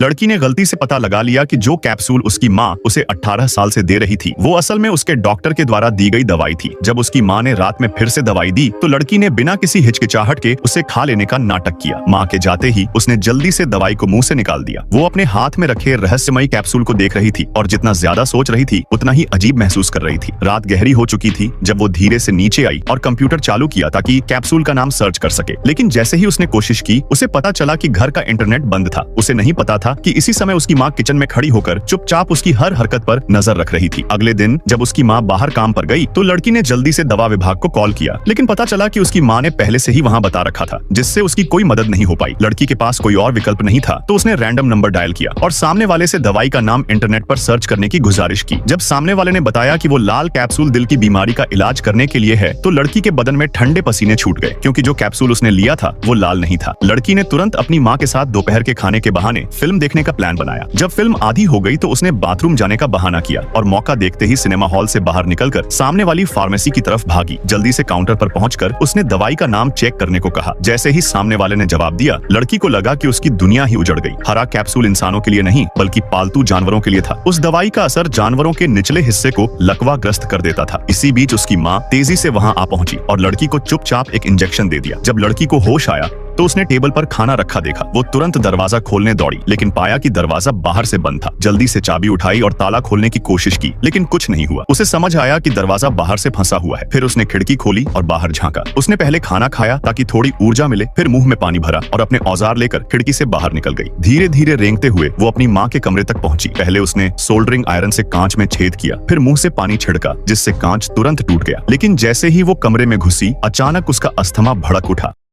लड़की ने गलती से पता लगा लिया कि जो कैप्सूल उसकी माँ उसे 18 साल से दे रही थी वो असल में उसके डॉक्टर के द्वारा दी गई दवाई थी। जब उसकी माँ ने रात में फिर से दवाई दी तो लड़की ने बिना किसी हिचकिचाहट के उसे खा लेने का नाटक किया। माँ के जाते ही उसने जल्दी से दवाई को मुंह से निकाल दिया। वो अपने हाथ में रखे रहस्यमयी कैप्सूल को देख रही थी और जितना ज्यादा सोच रही थी उतना ही अजीब महसूस कर रही थी। रात गहरी हो चुकी थी जब वो धीरे से नीचे आई और कंप्यूटर चालू किया ताकि कैप्सूल का नाम सर्च कर सके। लेकिन जैसे ही उसने कोशिश की उसे पता चला कि घर का इंटरनेट बंद था। उसे नहीं पता था कि इसी समय उसकी माँ किचन में खड़ी होकर चुपचाप उसकी हर हरकत पर नजर रख रही थी। अगले दिन जब उसकी माँ बाहर काम पर गई तो लड़की ने जल्दी से दवा विभाग को कॉल किया, लेकिन पता चला कि उसकी माँ ने पहले से ही वहाँ बता रखा था, जिससे उसकी कोई मदद नहीं हो पाई। लड़की के पास कोई और विकल्प नहीं था तो उसने रैंडम नंबर डायल किया और सामने वाले से दवाई का नाम इंटरनेट पर सर्च करने की गुजारिश की। जब सामने वाले ने बताया कि वो लाल कैप्सूल दिल की बीमारी का इलाज करने के लिए है तो लड़की के बदन में ठंडे पसीने छूट गए, क्योंकि जो कैप्सूल उसने लिया था वो लाल नहीं था। लड़की ने तुरंत अपनी माँ के साथ दोपहर के खाने के बहाने फिल्म देखने का प्लान बनाया। जब फिल्म आधी हो गई तो उसने बाथरूम जाने का बहाना किया और मौका देखते ही सिनेमा हॉल से बाहर निकलकर सामने वाली फार्मेसी की तरफ भागी। जल्दी से काउंटर पर पहुंचकर उसने दवाई का नाम चेक करने को कहा। जैसे ही सामने वाले ने जवाब दिया लड़की को लगा कि उसकी दुनिया ही उजड़ गई। हरा कैप्सूल इंसानों के लिए नहीं बल्कि पालतू जानवरों के लिए था। उस दवाई का असर जानवरों के निचले हिस्से को लकवाग्रस्त कर देता था। इसी बीच उसकी माँ तेजी से वहाँ आ पहुंची और लड़की को चुपचाप एक इंजेक्शन दे दिया। जब लड़की को होश आया तो उसने टेबल पर खाना रखा देखा। वो तुरंत दरवाजा खोलने दौड़ी, लेकिन पाया कि दरवाजा बाहर से बंद था। जल्दी से चाबी उठाई और ताला खोलने की कोशिश की, लेकिन कुछ नहीं हुआ। उसे समझ आया कि दरवाजा बाहर से फंसा हुआ है। फिर उसने खिड़की खोली और बाहर झांका। उसने पहले खाना खाया ताकि थोड़ी ऊर्जा मिले, फिर मुंह में पानी भरा और अपने औजार लेकर खिड़की से बाहर निकल गई। धीरे धीरे रेंगते हुए वो अपनी माँ के कमरे तक पहुंची। पहले उसने सोल्डरिंग आयरन से कांच में छेद किया, फिर मुंह से पानी छिड़का जिससे कांच तुरंत टूट गया। लेकिन जैसे ही वो कमरे में घुसी अचानक उसका अस्थमा भड़क उठा।